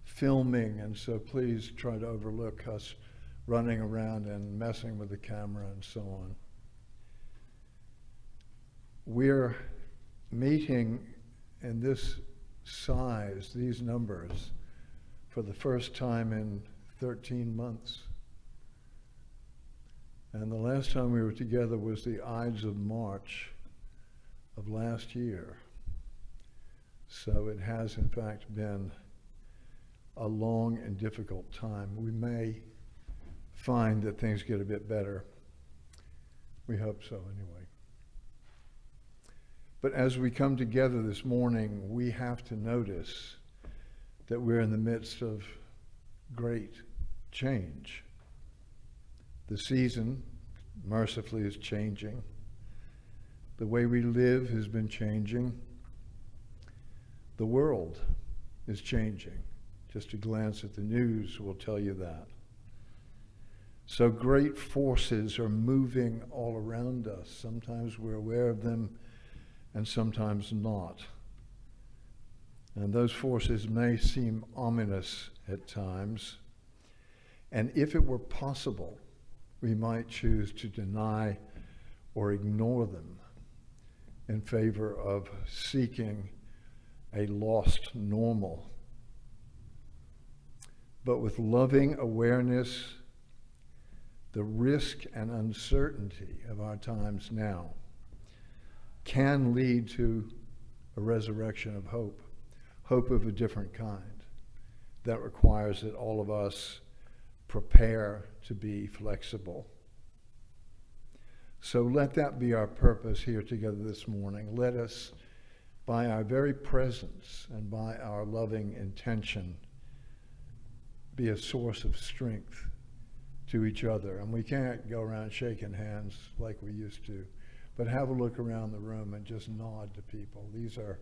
Filming, and so please try to overlook us running around and messing with the camera and so on. We're meeting in this size, these numbers, for the first time in 13 months. And the last time we were together was the Ides of March of last year. So it has in fact been a long and difficult time. We may find that things get a bit better. We hope so anyway. But as we come together this morning, we have to notice that we're in the midst of great change. The season, mercifully, is changing. The way we live has been changing. The world is changing. Just a glance at the news will tell you that. So great forces are moving all around us. Sometimes we're aware of them and sometimes not. And those forces may seem ominous at times. And if it were possible, we might choose to deny or ignore them in favor of seeking a lost normal. But with loving awareness, the risk and uncertainty of our times now can lead to a resurrection of hope, hope of a different kind, that requires that all of us prepare to be flexible. So let that be our purpose here together this morning. Let us, by our very presence and by our loving intention, be a source of strength to each other. And we can't go around shaking hands like we used to, but have a look around the room and just nod to people. These are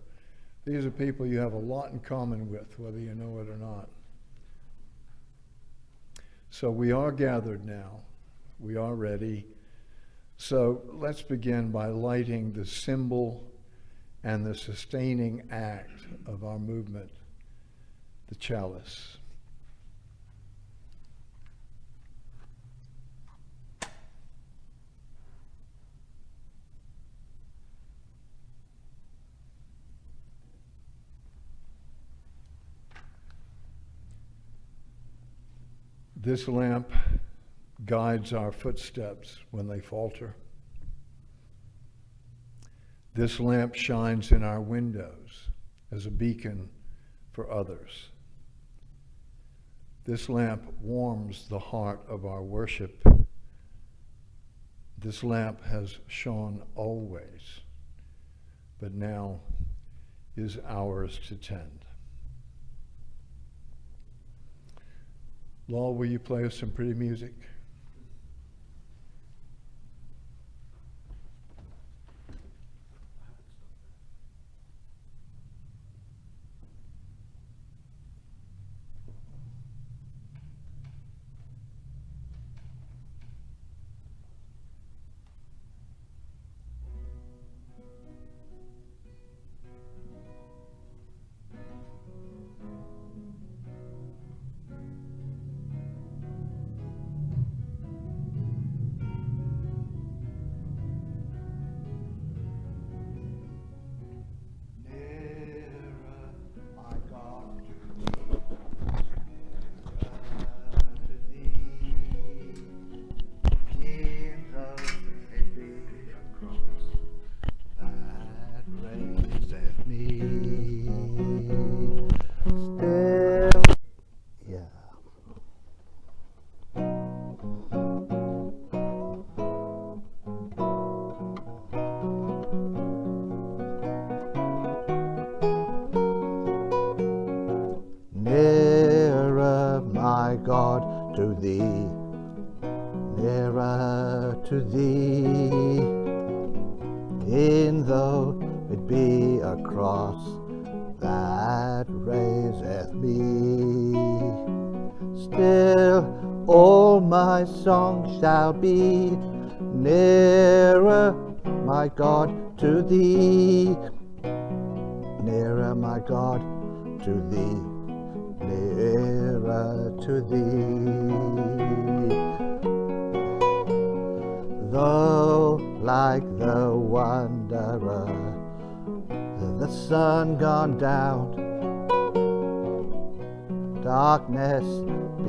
people you have a lot in common with, whether you know it or not. So we are gathered now. We are ready. So let's begin by lighting the symbol and the sustaining act of our movement, the chalice. This lamp guides our footsteps when they falter. This lamp shines in our windows as a beacon for others. This lamp warms the heart of our worship This lamp has shone always, but now is ours to tend. Law, will you play us some pretty music? Nearer, my God, to thee, nearer to thee, e'en though it be a cross that raiseth me, still all my song shall be nearer, my God, to thee, nearer, my God, to thee, nearer to thee. Though like the wanderer, the sun gone down, darkness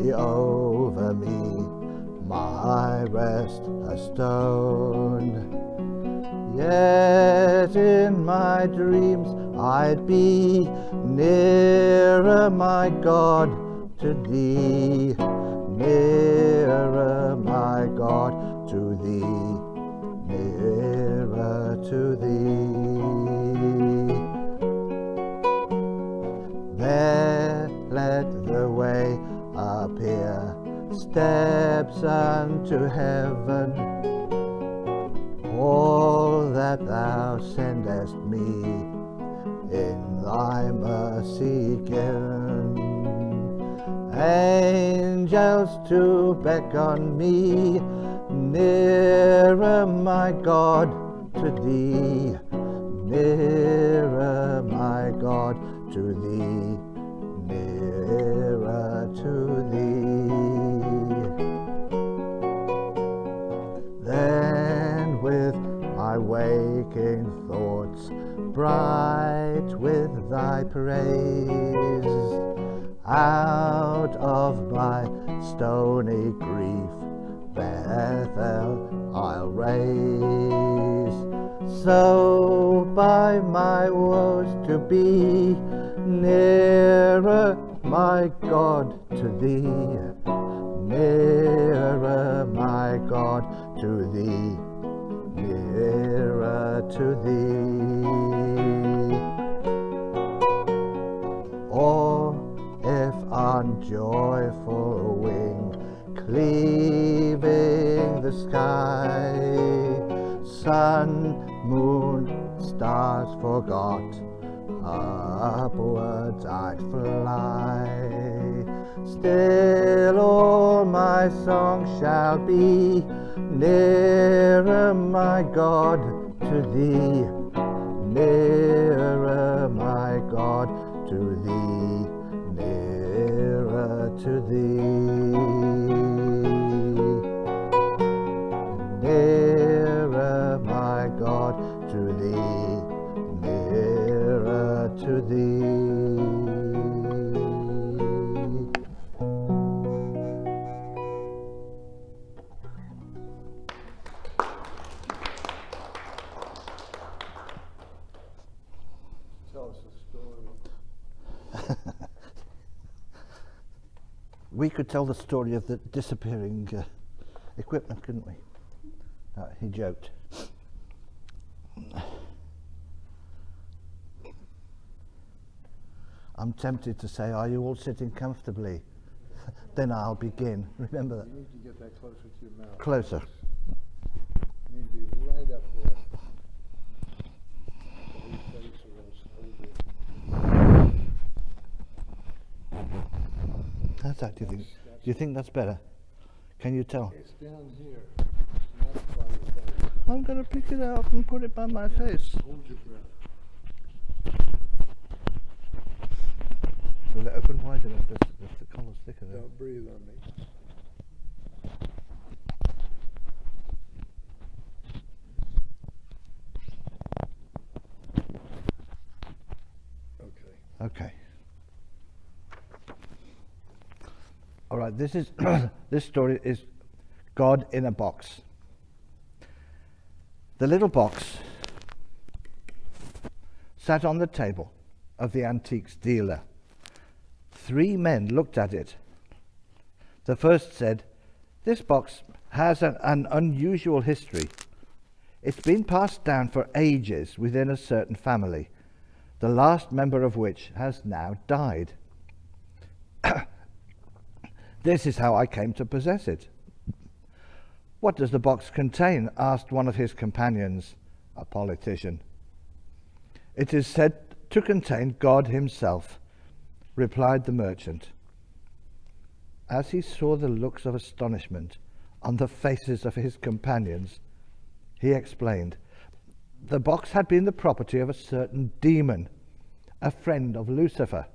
be over me, my rest a stone. Yet in my dreams I'd be nearer, my God, to thee, nearer, my God, to thee, nearer to thee. There let the way appear, steps unto heaven, all that thou sendest me in thy mercy given. Angels to beckon me nearer, my God, to thee, nearer, my God, to thee, nearer to thee. Then with my waking thoughts bright with thy praise, out of my stony grief Bethel I'll raise, so by my woes to be nearer, my God, to thee, nearer, my God, to thee, nearer to thee. Or if on joyful wing cleaving the sky, sun, moon, stars forgot, upwards I'd fly. Still all my song shall be nearer, my God, to thee, nearer, my God, to thee, nearer to thee, nearer, my God, to thee, nearer to thee. Tell us a story. We could tell the story of the disappearing equipment, couldn't we? He joked. I'm tempted to say, are you all sitting comfortably? Then I'll begin. Remember that. You need to get that closer to your mouth. Closer. You need to be right up there. The whole face or else hold it. How's that, do you think? Do you think that's better? Can you tell? It's down here, not by your face. I'm going to pick it out and put it by my face. Hold your breath. Will it open wide enough if the collar's thicker there? Don't breathe on me. Okay. Okay. All right, this is this story is God in a box. The little box sat on the table of the antiques dealer. 3 men looked at it. The first said, "This box has an unusual history. It's been passed down for ages within a certain family, the last member of which has now died. This is how I came to possess it." "What does the box contain?" asked one of his companions, a politician. "It is said to contain God himself," replied the merchant. As he saw the looks of astonishment on the faces of his companions, he explained, "The box had been the property of a certain demon, a friend of Lucifer.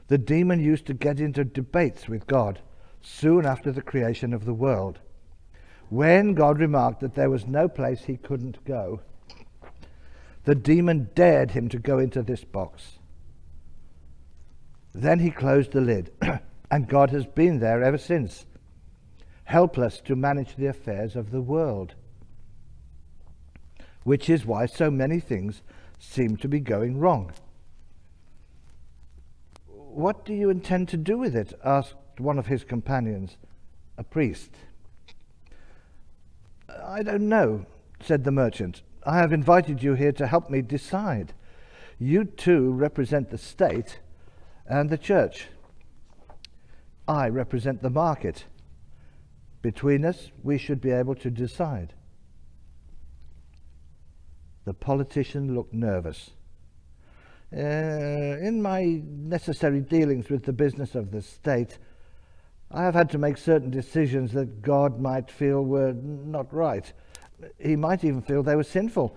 The demon used to get into debates with God soon after the creation of the world. When God remarked that there was no place he couldn't go, the demon dared him to go into this box. Then he closed the lid, and God has been there ever since, helpless to manage the affairs of the world. Which is why so many things seem to be going wrong." "What do you intend to do with it?" asked one of his companions, a priest. "I don't know," said the merchant. "I have invited you here to help me decide. You two represent the state and the church. I represent the market. Between us, we should be able to decide." The politician looked nervous. In my necessary dealings with the business of the state, I have had to make certain decisions that God might feel were not right. He might even feel they were sinful,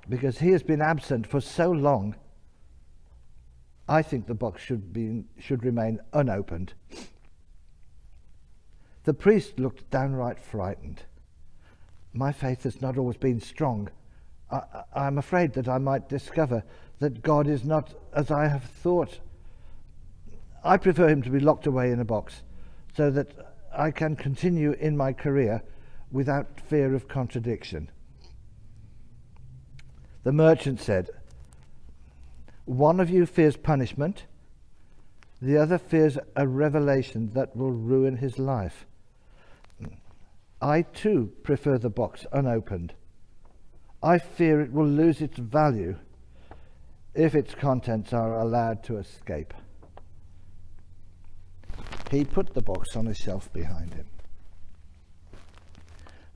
because he has been absent for so long. I think the box should remain unopened." The priest looked downright frightened. "My faith has not always been strong. I'm afraid that I might discover that God is not as I have thought. I prefer him to be locked away in a box, so that I can continue in my career without fear of contradiction." The merchant said, "One of you fears punishment, the other fears a revelation that will ruin his life. I too prefer the box unopened. I fear it will lose its value if its contents are allowed to escape." He put the box on a shelf behind him.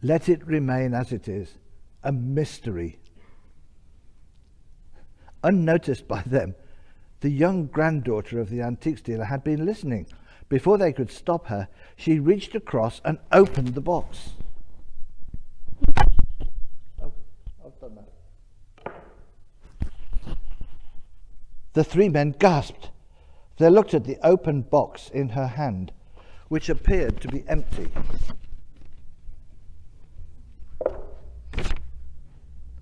"Let it remain as it is, a mystery." Unnoticed by them, the young granddaughter of the antiques dealer had been listening. Before they could stop her, she reached across and opened the box. Oh, I've done that. The 3 men gasped. They looked at the open box in her hand, which appeared to be empty.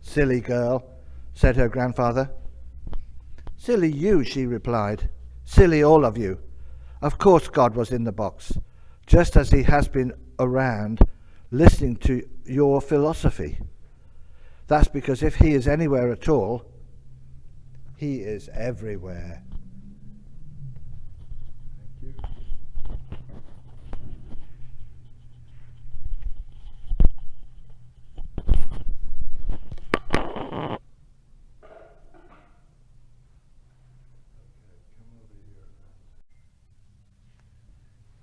"Silly girl," said her grandfather. "Silly you," she replied. "Silly all of you. Of course God was in the box, just as he has been around listening to your philosophy. That's because if he is anywhere at all, he is everywhere." Thank you.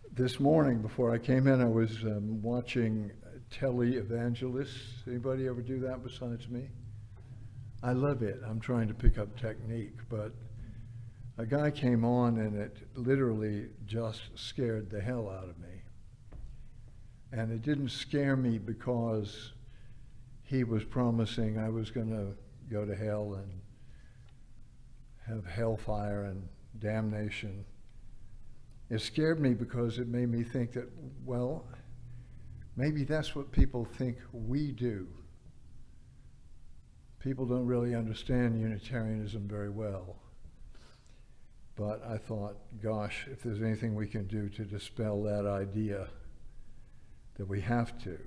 This morning, before I came in, I was watching televangelists. Anybody ever do that besides me? I love it. I'm trying to pick up technique, but a guy came on and it literally just scared the hell out of me. And it didn't scare me because he was promising I was going to go to hell and have hellfire and damnation. It scared me because it made me think that, well, maybe that's what people think we do. People don't really understand Unitarianism very well. But I thought, gosh, if there's anything we can do to dispel that idea, that we have to.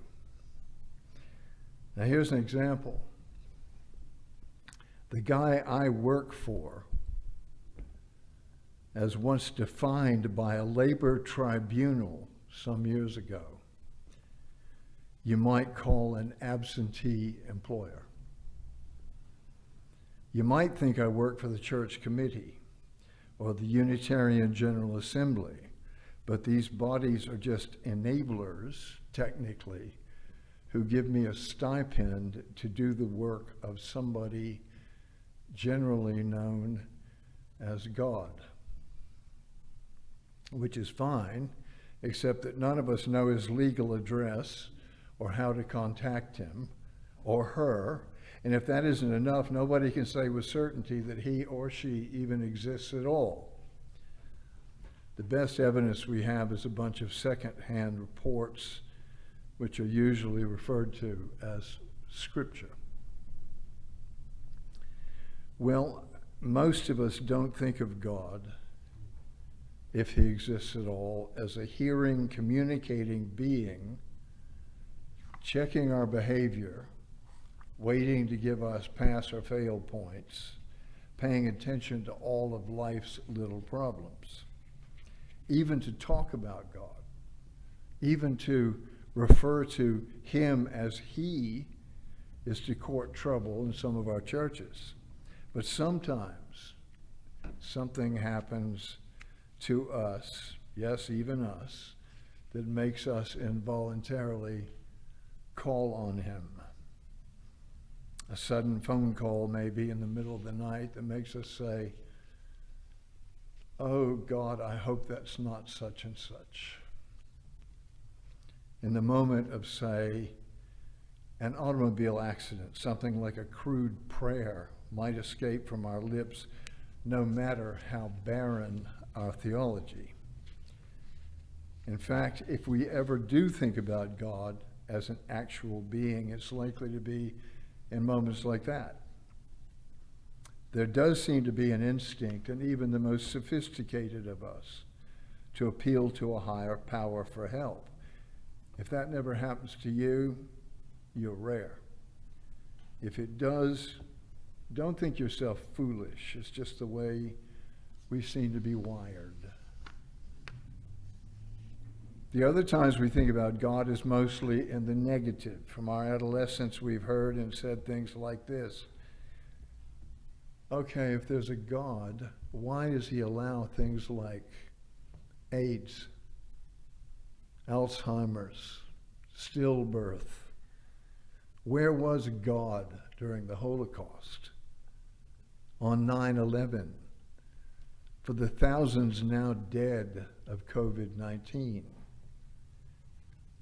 Now here's an example. The guy I work for, as once defined by a labor tribunal some years ago, you might call an absentee employer. You might think I work for the church committee or the Unitarian General Assembly, but these bodies are just enablers, technically, who give me a stipend to do the work of somebody generally known as God, which is fine, except that none of us know his legal address or how to contact him or her. And if that isn't enough, nobody can say with certainty that he or she even exists at all. The best evidence we have is a bunch of second-hand reports, which are usually referred to as scripture. Well, most of us don't think of God, if he exists at all, as a hearing, communicating being, checking our behavior, waiting to give us pass or fail points, paying attention to all of life's little problems. Even to talk about God, even to refer to him as he, is to court trouble in some of our churches. But sometimes something happens to us, yes, even us, that makes us involuntarily call on him. A sudden phone call maybe in the middle of the night that makes us say, oh God, I hope that's not such and such. In the moment of, say, an automobile accident, something like a crude prayer might escape from our lips, no matter how barren our theology. In fact, if we ever do think about God as an actual being, it's likely to be in moments like that. There does seem to be an instinct, and even the most sophisticated of us, to appeal to a higher power for help. If that never happens to you, you're rare. If it does, don't think yourself foolish. It's just the way we seem to be wired. The other times we think about God is mostly in the negative. From our adolescence, we've heard and said things like this. Okay, if there's a God, why does he allow things like AIDS, Alzheimer's, stillbirth? Where was God during the Holocaust? On 9/11? For the thousands now dead of COVID-19?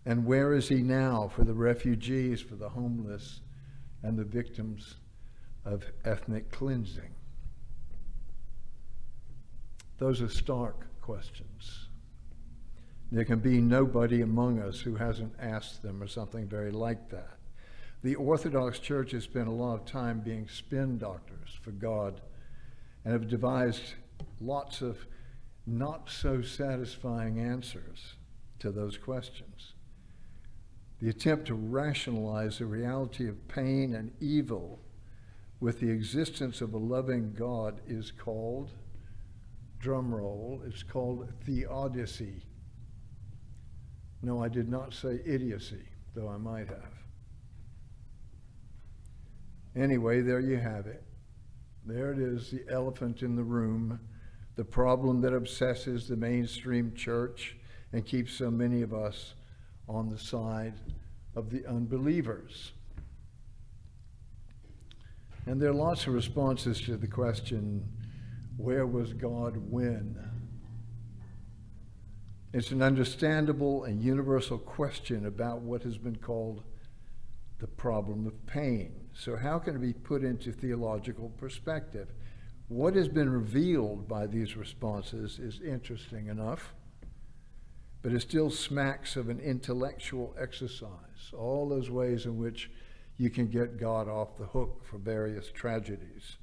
And where is he now for the refugees, for the homeless, and the victims of ethnic cleansing? Those are stark questions. There can be nobody among us who hasn't asked them or something very like that. The Orthodox Church has spent a lot of time being spin doctors for God and have devised lots of not so satisfying answers to those questions. The attempt to rationalize the reality of pain and evil with the existence of a loving God is called, drum roll, it's called theodicy. No, I did not say idiocy, though I might have. Anyway, there you have it. There it is, the elephant in the room, the problem that obsesses the mainstream church and keeps so many of us on the side of the unbelievers. And there are lots of responses to the question, where was God when? It's an understandable and universal question about what has been called the problem of pain. So how can it be put into theological perspective? What has been revealed by these responses is interesting enough, but it still smacks of an intellectual exercise, all those ways in which you can get God off the hook for various tragedies.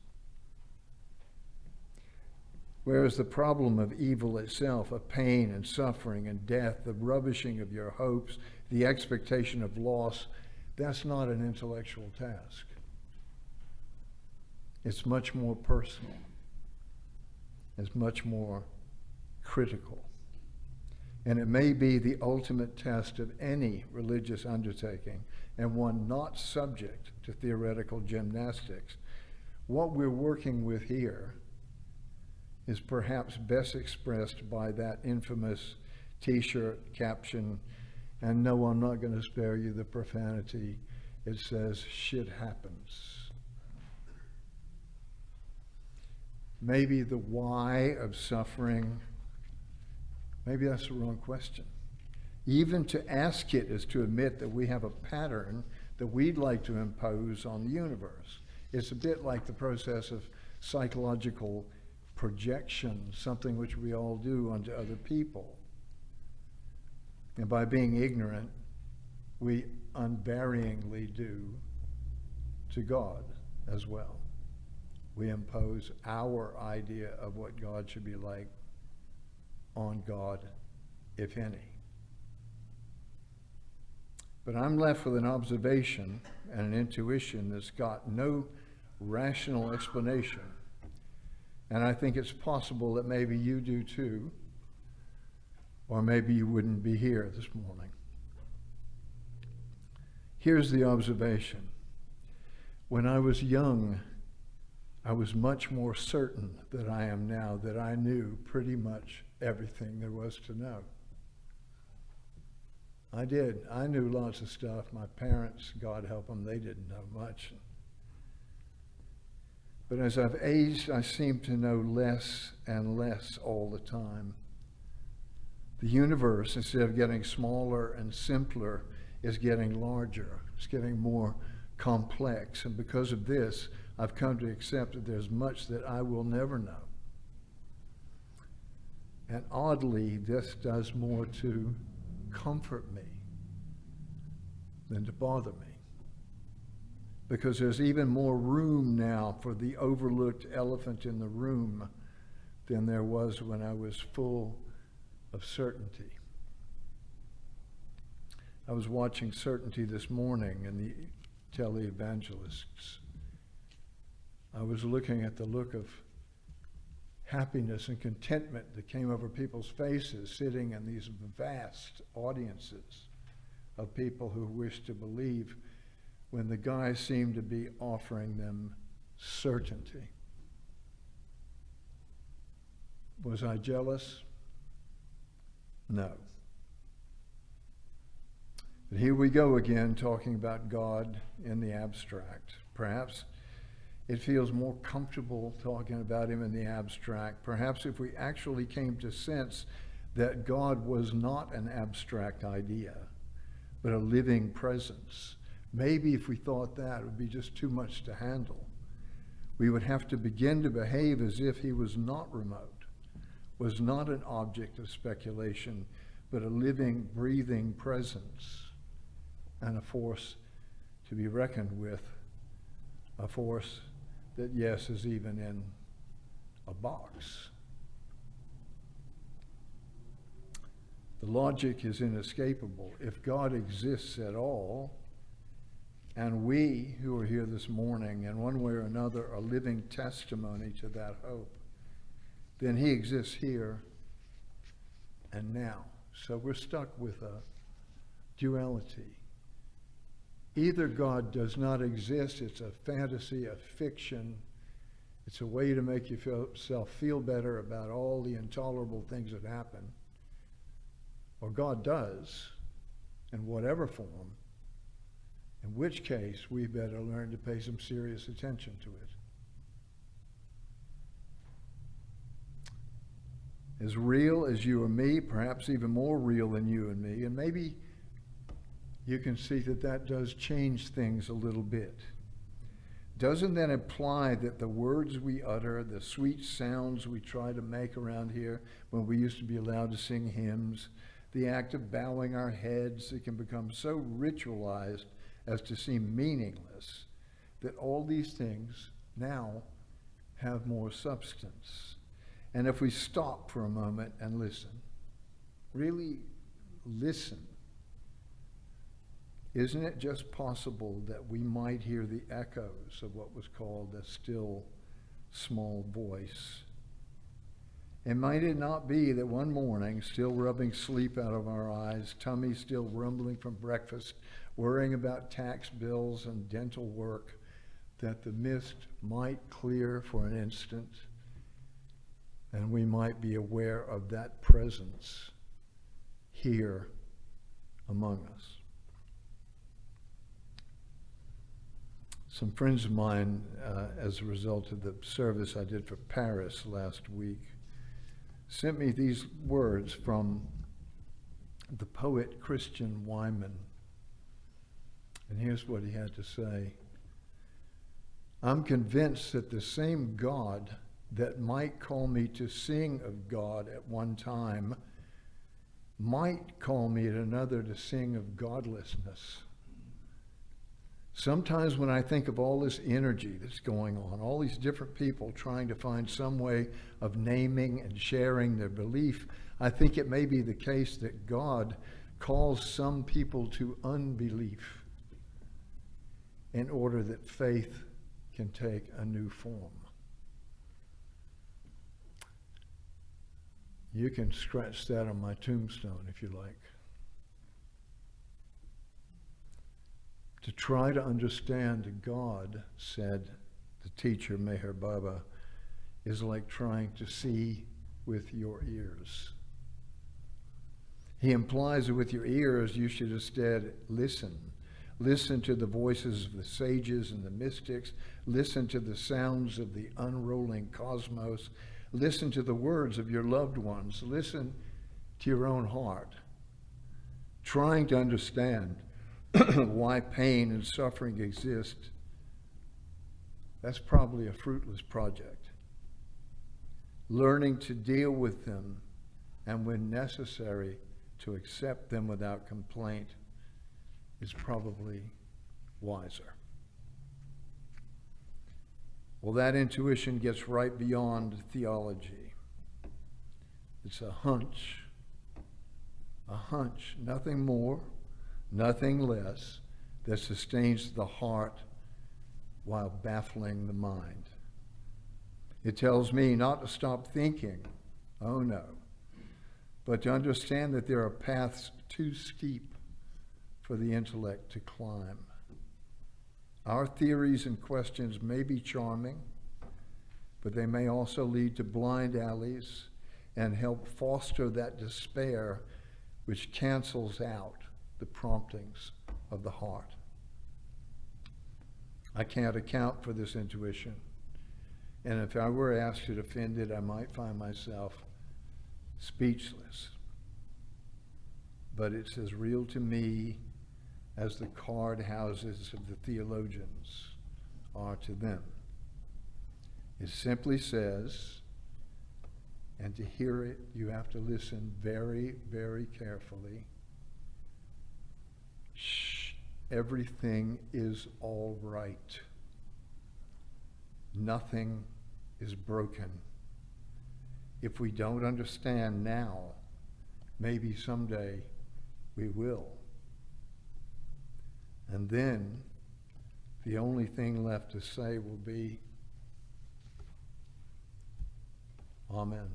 Whereas the problem of evil itself, of pain and suffering and death, the rubbishing of your hopes, the expectation of loss, that's not an intellectual task. It's much more personal. It's much more critical. And it may be the ultimate test of any religious undertaking, and one not subject to theoretical gymnastics. What we're working with here is perhaps best expressed by that infamous T-shirt caption, and no, I'm not going to spare you the profanity. It says, shit happens. Maybe the why of suffering, maybe that's the wrong question. Even to ask it is to admit that we have a pattern that we'd like to impose on the universe. It's a bit like the process of psychological projection, something which we all do onto other people. And by being ignorant, we unvaryingly do to God as well. We impose our idea of what God should be like on God, if any. But I'm left with an observation and an intuition that's got no rational explanation. And I think it's possible that maybe you do too, or maybe you wouldn't be here this morning. Here's the observation. When I was young, I was much more certain than I am now that I knew pretty much everything there was to know. I did. I knew lots of stuff. My parents, God help them, they didn't know much. But as I've aged, I seem to know less and less all the time. The universe, instead of getting smaller and simpler, is getting larger. It's getting more complex. And because of this, I've come to accept that there's much that I will never know. And oddly, this does more to comfort me than to bother me. Because there's even more room now for the overlooked elephant in the room than there was when I was full of certainty. I was watching Certainty this morning in the televangelists. I was looking at the look of happiness and contentment that came over people's faces sitting in these vast audiences of people who wish to believe, when the guy seemed to be offering them certainty. Was I jealous? No. But here we go again, talking about God in the abstract. Perhaps it feels more comfortable talking about him in the abstract. Perhaps if we actually came to sense that God was not an abstract idea, but a living presence. Maybe if we thought that, it would be just too much to handle. We would have to begin to behave as if he was not remote, was not an object of speculation, but a living, breathing presence and a force to be reckoned with, a force that, yes, is even in a box. The logic is inescapable. If God exists at all, and we who are here this morning, in one way or another, are living testimony to that hope, then he exists here and now. So we're stuck with a duality. Either God does not exist, it's a fantasy, a fiction, it's a way to make yourself feel better about all the intolerable things that happen, or God does, in whatever form, in which case we better learn to pay some serious attention to it. As real as you or me, perhaps even more real than you and me, and maybe you can see that that does change things a little bit. Doesn't that imply that the words we utter, the sweet sounds we try to make around here when we used to be allowed to sing hymns, the act of bowing our heads, it can become so ritualized as to seem meaningless, that all these things now have more substance. And if we stop for a moment and listen, really listen, isn't it just possible that we might hear the echoes of what was called a still, small voice? And might it not be that one morning, still rubbing sleep out of our eyes, tummy still rumbling from breakfast, worrying about tax bills and dental work, that the mist might clear for an instant, and we might be aware of that presence here among us? Some friends of mine, as a result of the service I did for Paris last week, sent me these words from the poet Christian Wyman. And here's what he had to say. I'm convinced that the same God that might call me to sing of God at one time might call me at another to sing of godlessness. Sometimes when I think of all this energy that's going on, all these different people trying to find some way of naming and sharing their belief, I think it may be the case that God calls some people to unbelief in order that faith can take a new form. You can scratch that on my tombstone if you like. To try to understand God, said the teacher Meher Baba, is like trying to see with your ears. He implies that with your ears you should instead listen. Listen to the voices of the sages and the mystics. Listen to the sounds of the unrolling cosmos. Listen to the words of your loved ones. Listen to your own heart. Trying to understand why pain and suffering exist, that's probably a fruitless project. Learning to deal with them, and when necessary, to accept them without complaint, is probably wiser. Well, that intuition gets right beyond theology. It's a hunch, nothing more, nothing less, that sustains the heart while baffling the mind. It tells me not to stop thinking, oh no, but to understand that there are paths too steep for the intellect to climb. Our theories and questions may be charming, but they may also lead to blind alleys and help foster that despair which cancels out the promptings of the heart. I can't account for this intuition, and if I were asked to defend it, I might find myself speechless. But it's as real to me as the card houses of the theologians are to them. It simply says, and to hear it, you have to listen very, very carefully. Shh, everything is all right. Nothing is broken. If we don't understand now, maybe someday we will. And then the only thing left to say will be, Amen.